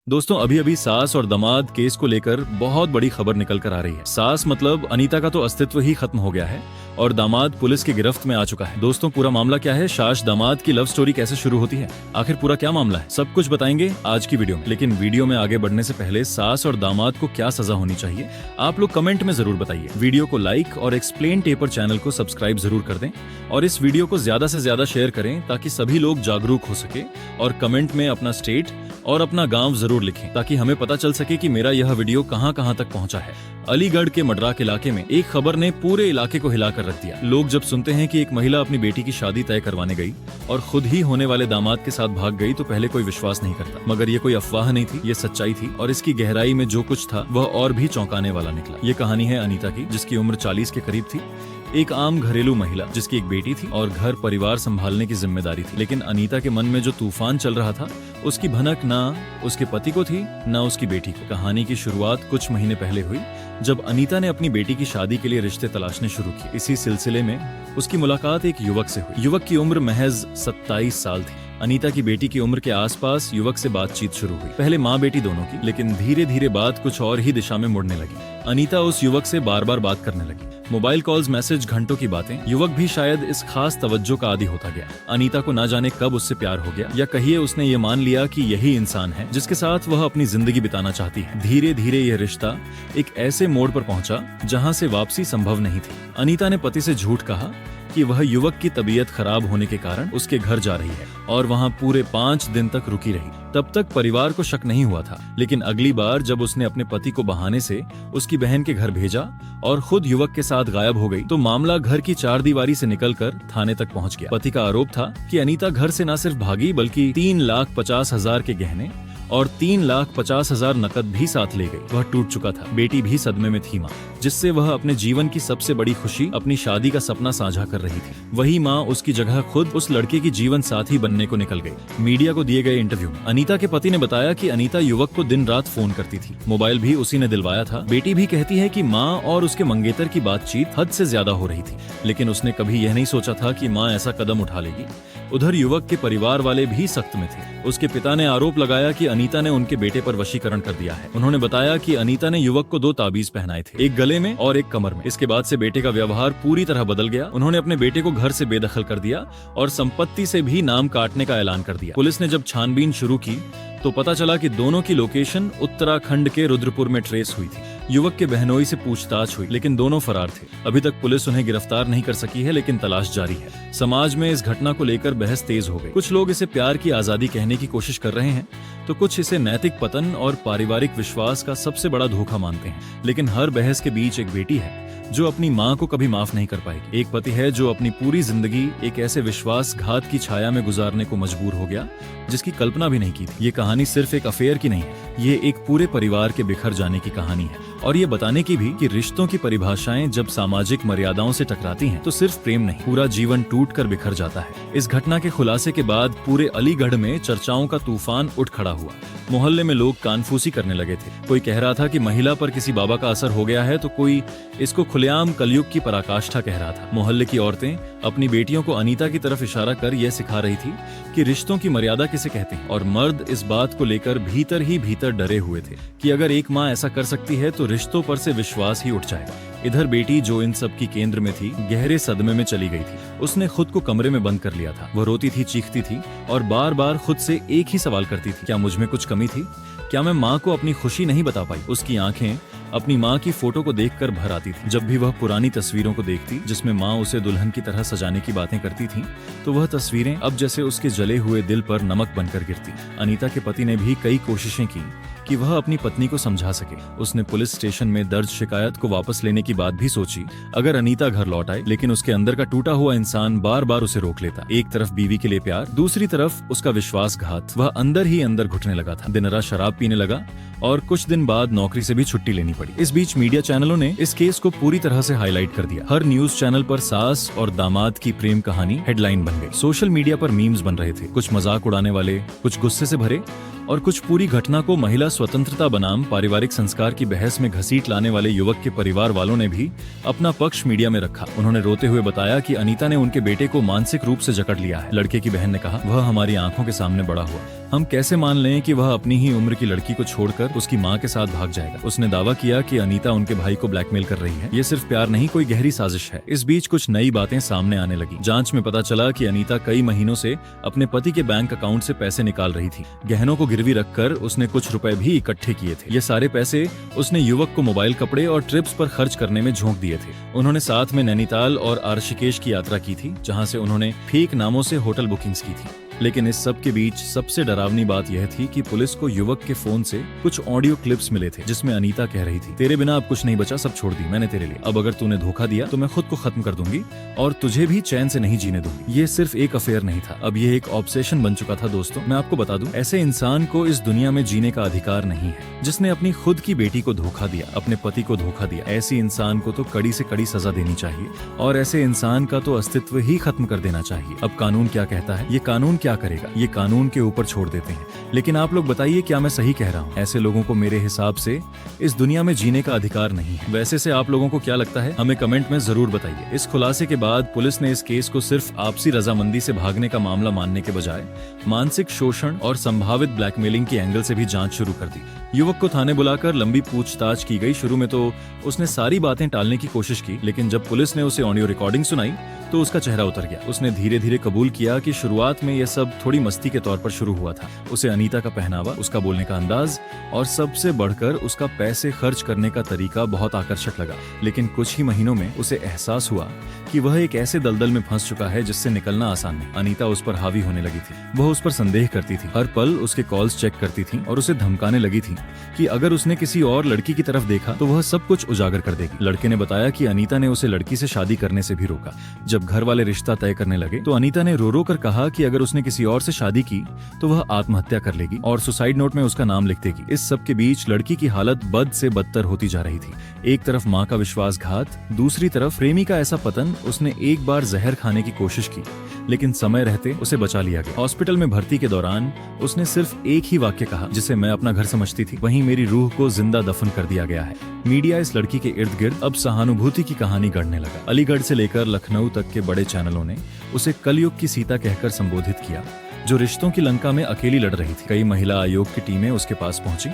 दोस्तों अभी अभी सास और दामाद केस को लेकर बहुत बड़ी खबर निकल कर आ रही है। सास मतलब अनीता का तो अस्तित्व ही खत्म हो गया है और दामाद पुलिस की गिरफ्त में आ चुका है। दोस्तों पूरा मामला क्या है, सास दामाद की लव स्टोरी कैसे शुरू होती है, आखिर पूरा क्या मामला है, सब कुछ बताएंगे आज की वीडियो में। लेकिन वीडियो में आगे बढ़ने से पहले सास और दामाद को क्या सजा होनी चाहिए आप लोग कमेंट में जरूर बताइए। वीडियो को लाइक और एक्सप्लेन टेपर चैनल को सब्सक्राइब जरूर कर दें और इस वीडियो को ज्यादा से ज्यादा शेयर करें ताकि सभी लोग जागरूक हो सके और कमेंट में अपना स्टेट और अपना गांव जरूर लिखें ताकि हमें पता चल सके कि मेरा यह वीडियो कहां कहां तक पहुंचा है। अलीगढ़ के मड्राक इलाके में एक खबर ने पूरे इलाके को हिलाकर रख दिया। लोग जब सुनते हैं कि एक महिला अपनी बेटी की शादी तय करवाने गई और खुद ही होने वाले दामाद के साथ भाग गई तो पहले कोई विश्वास नहीं करता, मगर ये कोई अफवाह नहीं थी, ये सच्चाई थी और इसकी गहराई में जो कुछ था वह और भी चौंकाने वाला निकला। ये कहानी है अनीता की, जिसकी उम्र 40 के करीब थी। एक आम घरेलू महिला जिसकी एक बेटी थी और घर परिवार संभालने की जिम्मेदारी थी। लेकिन अनीता के मन में जो तूफान चल रहा था उसकी भनक ना उसके पति को थी ना उसकी बेटी को। कहानी की शुरुआत कुछ महीने पहले हुई जब अनीता ने अपनी बेटी की शादी के लिए रिश्ते तलाशने शुरू किए। इसी सिलसिले में उसकी मुलाकात एक युवक से हुई। युवक की उम्र महज 27 साल थी। अनीता की बेटी की उम्र के आसपास युवक से बातचीत शुरू हुई, पहले माँ बेटी दोनों की, लेकिन धीरे धीरे बात कुछ और ही दिशा में मुड़ने लगी। अनीता उस युवक से बार बार बात करने लगी, मोबाइल कॉल्स, मैसेज, घंटों की बातें। युवक भी शायद इस खास तवज्जो का आदी होता गया। अनीता को ना जाने कब उससे प्यार हो गया, या कहिए उसने ये मान लिया कि यही इंसान है जिसके साथ वह अपनी जिंदगी बिताना चाहती है। धीरे धीरे यह रिश्ता एक ऐसे मोड़ पर पहुंचा जहां से वापसी संभव नहीं थी। अनीता ने पति से झूठ कहा कि वह युवक की तबीयत खराब होने के कारण उसके घर जा रही है और वहां पूरे 5 दिन तक रुकी रही। तब तक परिवार को शक नहीं हुआ था, लेकिन अगली बार जब उसने अपने पति को बहाने से उसकी बहन के घर भेजा और खुद युवक के साथ गायब हो गई तो मामला घर की चारदीवारी से निकलकर थाने तक पहुंच गया। पति का आरोप था कि अनीता घर से न सिर्फ भागी बल्कि 3,50,000 के गहने और 3,50,000 नकद भी साथ ले गई। वह टूट चुका था। बेटी भी सदमे में थी माँ, जिससे वह अपने जीवन की सबसे बड़ी खुशी, अपनी शादी का सपना साझा कर रही थी। वही माँ उसकी जगह खुद उस लड़के की जीवन साथी बनने को निकल गई। मीडिया को दिए गए इंटरव्यू में अनीता के पति ने बताया कि अनीता युवक को दिन रात फोन करती थी, मोबाइल भी उसी ने दिलवाया था। बेटी भी कहती है कि माँ और उसके मंगेतर की बातचीत हद से ज्यादा हो रही थी, लेकिन उसने कभी यह नहीं सोचा था कि माँ ऐसा कदम उठा लेगी। उधर युवक के परिवार वाले भी सख्त में थे। उसके पिता ने आरोप लगाया कि अनीता ने उनके बेटे पर वशीकरण कर दिया है। उन्होंने बताया कि अनीता ने युवक को 2 ताबीज पहनाए थे, एक गले में और एक कमर में। इसके बाद से बेटे का व्यवहार पूरी तरह बदल गया। उन्होंने अपने बेटे को घर से बेदखल कर दिया और संपत्ति से भी नाम काटने का ऐलान कर दिया। पुलिस ने जब छानबीन शुरू की तो पता चला कि दोनों की लोकेशन उत्तराखंड के रुद्रपुर में ट्रेस हुई थी। युवक के बहनोई से पूछताछ हुई, लेकिन दोनों फरार थे। अभी तक पुलिस उन्हें गिरफ्तार नहीं कर सकी है, लेकिन तलाश जारी है। समाज में इस घटना को लेकर बहस तेज हो गई। कुछ लोग इसे प्यार की आजादी कहने की कोशिश कर रहे हैं तो कुछ इसे नैतिक पतन और पारिवारिक विश्वास का सबसे बड़ा धोखा मानते हैं। लेकिन हर बहस के बीच एक बेटी है जो अपनी माँ को कभी माफ नहीं कर पाएगी। एक पति है जो अपनी पूरी जिंदगी एक ऐसे विश्वासघात की छाया में गुजारने को मजबूर हो गया जिसकी कल्पना भी नहीं की थी। ये कहानी सिर्फ एक अफेयर की नहीं है, ये एक पूरे परिवार के बिखर जाने की कहानी है और ये बताने की भी कि रिश्तों की परिभाषाएं जब सामाजिक मर्यादाओं से टकराती हैं तो सिर्फ प्रेम नहीं, पूरा जीवन टूट कर बिखर जाता है। इस घटना के खुलासे के बाद पूरे अलीगढ़ में चर्चाओं का तूफान उठ खड़ा हुआ। मोहल्ले में लोग कानफूसी करने लगे थे। कोई कह रहा था कि महिला पर किसी बाबा का असर हो गया है तो कोई इसको खुलेआम कलयुग की पराकाष्ठा कह रहा था। मोहल्ले की औरतें अपनी बेटियों को अनीता की तरफ इशारा कर यह सिखा रही थी कि रिश्तों की मर्यादा किसे कहते हैं और मर्द इस बात को लेकर भीतर ही भीतर डरे हुए थे कि अगर एक माँ ऐसा कर सकती है तो रिश्तों पर से विश्वास ही उठ जाएगा। इधर बेटी जो इन सब की केंद्र में थी गहरे सदमे में चली गई थी। उसने खुद को कमरे में बंद कर लिया था। वह रोती थी, चीखती थी और बार बार खुद से एक ही सवाल करती थी, क्या मुझ में कुछ कमी थी? क्या मैं माँ को अपनी खुशी नहीं बता पाई? उसकी आंखें अपनी माँ की फोटो को देखकर भर आती थी। जब भी वह पुरानी तस्वीरों को देखती जिसमें माँ उसे दुल्हन की तरह सजाने की बातें करती थी तो वह तस्वीरें अब जैसे उसके जले हुए दिल पर नमक बनकर गिरती। अनीता के पति ने भी कई कोशिशें की कि वह अपनी पत्नी को समझा सके। उसने पुलिस स्टेशन में दर्ज शिकायत को वापस लेने की बात भी सोची अगर अनीता घर लौट आए, लेकिन उसके अंदर का टूटा हुआ इंसान बार बार उसे रोक लेता। एक तरफ बीवी के लिए प्यार, दूसरी तरफ उसका विश्वासघात। वह अंदर ही अंदर घुटने लगा था, दिन रात शराब पीने लगा और कुछ दिन बाद नौकरी से भी छुट्टी लेनी पड़ी। इस बीच मीडिया चैनलों ने इस केस को पूरी तरह से हाईलाइट कर दिया। हर न्यूज चैनल पर सास और दामाद की प्रेम कहानी हेडलाइन बन गई। सोशल मीडिया पर मीम्स बन रहे थे, कुछ मजाक उड़ाने वाले, कुछ गुस्से से भरे और कुछ पूरी घटना को महिला स्वतंत्रता बनाम पारिवारिक संस्कार की बहस में घसीट लाने वाले युवक के परिवार वालों ने भी अपना पक्ष मीडिया में रखा। उन्होंने रोते हुए बताया कि अनीता ने उनके बेटे को मानसिक रूप से जकड़ लिया है। लड़के की बहन ने कहा, वह हमारी आंखों के सामने बड़ा हुआ, हम कैसे मान लें कि वह अपनी ही उम्र की लड़की को छोड़कर उसकी मां के साथ भाग जाएगा। उसने दावा किया कि अनीता उनके भाई को ब्लैकमेल कर रही है। ये सिर्फ प्यार नहीं, कोई गहरी साजिश है। इस बीच कुछ नई बातें सामने आने लगी। जांच में पता चला कि अनीता कई महीनों से अपने पति के बैंक अकाउंट से पैसे निकाल रही थी। गहनों को गिरवी रखकर उसने कुछ रुपए भी इकट्ठे किए थे। ये सारे पैसे उसने युवक को मोबाइल, कपड़े और ट्रिप्स पर खर्च करने में झोंक दिए थे। उन्होंने साथ में नैनीताल और ऋषिकेश की यात्रा की थी, जहाँ से उन्होंने फेक नामों से होटल बुकिंग्स की थी। लेकिन इस सब के बीच सबसे डरावनी बात यह थी कि पुलिस को युवक के फोन से कुछ ऑडियो क्लिप्स मिले थे, जिसमें अनीता कह रही थी, तेरे बिना अब कुछ नहीं बचा, सब छोड़ दी मैंने तेरे लिए। अब अगर तूने धोखा दिया तो मैं खुद को खत्म कर दूंगी और तुझे भी चैन से नहीं जीने दूंगी। ये सिर्फ एक अफेयर नहीं था, अब ये एक ऑब्सेशन बन चुका था। दोस्तों, मैं आपको बता दूं, ऐसे इंसान को इस दुनिया में जीने का अधिकार नहीं है, जिसने अपनी खुद की बेटी को धोखा दिया, अपने पति को धोखा दिया। ऐसी इंसान को तो कड़ी से कड़ी सजा देनी चाहिए और ऐसे इंसान का तो अस्तित्व ही खत्म कर देना चाहिए। अब कानून क्या कहता है, ये कानून क्या करेगा, ये कानून के ऊपर छोड़ देते हैं। लेकिन आप लोग बताइए, क्या मैं सही कह रहा हूँ? ऐसे लोगों को मेरे हिसाब से इस दुनिया में जीने का अधिकार नहीं है। वैसे से आप लोगों को क्या लगता है, हमें कमेंट में जरूर बताइए। इस खुलासे के बाद पुलिस ने इस केस को सिर्फ आपसी रजामंदी से भागने का मामला मानने के बजाय मानसिक शोषण और संभावित ब्लैकमेलिंग के एंगल से भी जांच शुरू कर दी। युवक को थाने बुलाकर लंबी पूछताछ की गई। शुरू में तो उसने सारी बातें टालने की कोशिश की, लेकिन जब पुलिस ने उसे ऑडियो रिकॉर्डिंग सुनाई तो उसका चेहरा उतर गया। उसने धीरे धीरे कबूल किया कि शुरुआत में यह सब थोड़ी मस्ती के तौर पर शुरू हुआ था। उसे अनीता का पहनावा, उसका बोलने का अंदाज और सबसे बढ़कर उसका पैसे खर्च करने का तरीका बहुत आकर्षक लगा। लेकिन कुछ ही महीनों में उसे एहसास हुआ कि वह एक ऐसे दलदल में फंस चुका है जिससे निकलना आसान नहीं। अनीता उस पर हावी होने लगी थी। वह उस पर संदेह करती थी, हर पल उसके कॉल्स चेक करती थी और उसे धमकाने लगी थी कि अगर उसने किसी और लड़की की तरफ देखा तो वह सब कुछ उजागर कर देगी। लड़के ने बताया कि अनीता ने उसे लड़की से शादी करने से भी रोका। जब घर वाले रिश्ता तय करने लगे तो अनीता ने रो रो कर कहा कि अगर उसने किसी और से शादी की तो वह आत्महत्या कर लेगी और सुसाइड नोट में उसका नाम लिख देगी। इस सब के बीच लड़की की हालत बद से बदतर होती जा रही थी। एक तरफ माँ का विश्वासघात, दूसरी तरफ प्रेमी का ऐसा पतन। उसने एक बार जहर खाने की कोशिश की, लेकिन समय रहते उसे बचा लिया गया। हॉस्पिटल में भर्ती के दौरान उसने सिर्फ एक ही वाक्य कहा, जिसे मैं अपना घर समझती थी, वहीं मेरी रूह को जिंदा दफन कर दिया गया है। मीडिया इस लड़की के इर्द गिर्द अब सहानुभूति की कहानी गढ़ने लगा। अलीगढ़ से लेकर लखनऊ तक के बड़े चैनलों ने उसे कलयुग की सीता कहकर संबोधित किया, जो रिश्तों की लंका में अकेली लड़ रही थी। कई महिला आयोग की टीमें उसके पास पहुंची,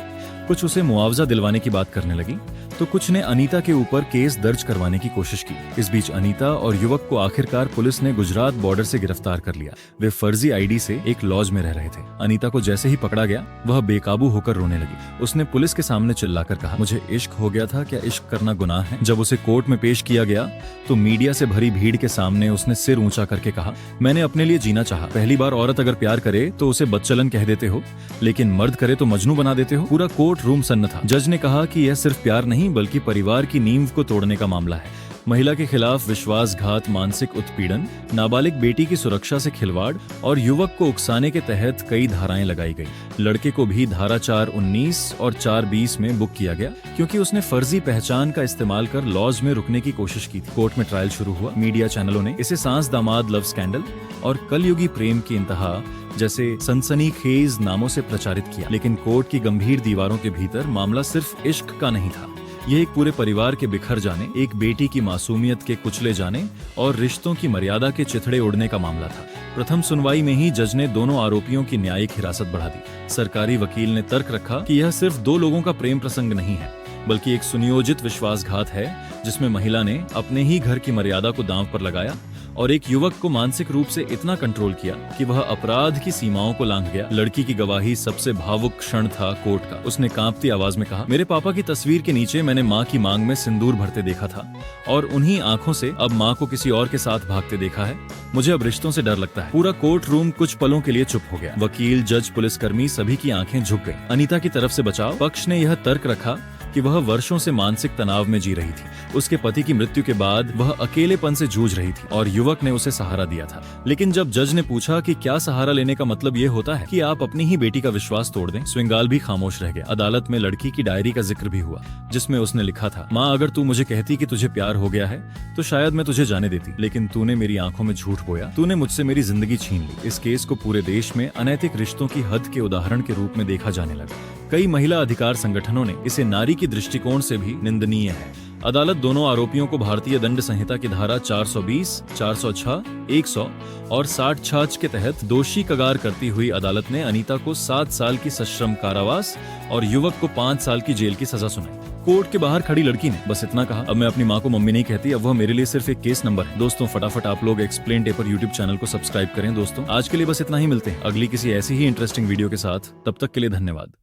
कुछ उसे मुआवजा दिलवाने की बात करने लगी तो कुछ ने अनीता के ऊपर केस दर्ज करवाने की कोशिश की। इस बीच अनीता और युवक को आखिरकार पुलिस ने गुजरात बॉर्डर से गिरफ्तार कर लिया। वे फर्जी आईडी से एक लॉज में रह रहे थे। अनीता को जैसे ही पकड़ा गया वह बेकाबू होकर रोने लगी। उसने पुलिस के सामने चिल्लाकर कहा, मुझे इश्क हो गया था, क्या इश्क करना गुनाह है? जब उसे कोर्ट में पेश किया गया तो मीडिया से भरी भीड़ के सामने उसने सिर ऊंचा करके कहा, मैंने अपने लिए जीना चाहा। पहली बार औरत अगर प्यार करे तो उसे बदचलन कह देते हो, लेकिन मर्द करे तो मजनू बना देते हो। पूरा कोर्ट रूम सन्न था। जज ने कहा कि यह सिर्फ प्यार नहीं बल्कि परिवार की नींव को तोड़ने का मामला है। महिला के खिलाफ विश्वासघात, मानसिक उत्पीड़न, नाबालिग बेटी की सुरक्षा से खिलवाड़ और युवक को उकसाने के तहत कई धाराएं लगाई गई। लड़के को भी धारा 419 और 420 में बुक किया गया क्योंकि उसने फर्जी पहचान का इस्तेमाल कर लॉज में रुकने की कोशिश की थी। कोर्ट में ट्रायल शुरू हुआ। मीडिया चैनलों ने इसे सास दामाद लव स्कैंडल और कलयुगी प्रेम की इंतहा जैसे सनसनीखेज नामों से प्रचारित किया। लेकिन कोर्ट की गंभीर दीवारों के भीतर मामला सिर्फ इश्क का नहीं था। यह एक पूरे परिवार के बिखर जाने, एक बेटी की मासूमियत के कुचले जाने और रिश्तों की मर्यादा के चिथड़े उड़ने का मामला था। प्रथम सुनवाई में ही जज ने दोनों आरोपियों की न्यायिक हिरासत बढ़ा दी। सरकारी वकील ने तर्क रखा कि यह सिर्फ दो लोगों का प्रेम प्रसंग नहीं है, बल्कि एक सुनियोजित विश्वासघात है जिसमें महिला ने अपने ही घर की मर्यादा को दांव पर लगाया और एक युवक को मानसिक रूप से इतना कंट्रोल किया कि वह अपराध की सीमाओं को लांघ गया। लड़की की गवाही सबसे भावुक क्षण था कोर्ट का। उसने कांपती आवाज में कहा, मेरे पापा की तस्वीर के नीचे मैंने माँ की मांग में सिंदूर भरते देखा था और उन्हीं आंखों से अब माँ को किसी और के साथ भागते देखा है। मुझे अब रिश्तों से डर लगता है। पूरा कोर्ट रूम कुछ पलों के लिए चुप हो गया। वकील, जज, पुलिसकर्मी सभी की आंखें झुक गई। अनीता की तरफ से बचाव पक्ष ने यह तर्क रखा कि वह वर्षों से मानसिक तनाव में जी रही थी। उसके पति की मृत्यु के बाद वह अकेलेपन से जूझ रही थी और युवक ने उसे सहारा दिया था। लेकिन जब जज ने पूछा कि क्या सहारा लेने का मतलब ये होता है कि आप अपनी ही बेटी का विश्वास तोड़ दें, स्विंगाल भी खामोश रह गया। अदालत में लड़की की डायरी का जिक्र भी हुआ, जिसमें उसने लिखा था, माँ अगर तू मुझे कहती कि तुझे प्यार हो गया है तो शायद मैं तुझे जाने देती, लेकिन तूने मेरी आंखों में झूठ बोया, तूने मुझसे मेरी जिंदगी छीन ली। इस केस को पूरे देश में अनैतिक रिश्तों की हद के उदाहरण के रूप में देखा जाने लगा। कई महिला अधिकार संगठनों ने इसे नारी की दृष्टिकोण से भी निंदनीय है। अदालत दोनों आरोपियों को भारतीय दंड संहिता की धारा 420, 406, 100 और 60 के तहत दोषी करार करती हुई अदालत ने अनीता को 7 साल की सश्रम कारावास और युवक को 5 साल की जेल की सजा सुनाई। कोर्ट के बाहर खड़ी लड़की ने बस इतना कहा, अब मैं अपनी माँ को मम्मी नहीं कहती, अब वह मेरे लिए सिर्फ एक केस नंबर है। दोस्तों फटाफट आप लोग एक्सप्लेन पेपर यूट्यूब चैनल को सब्सक्राइब करें। दोस्तों आज के लिए बस इतना ही, मिलते हैं अगली किसी ऐसी ही इंटरेस्टिंग वीडियो के साथ। तब तक के लिए धन्यवाद।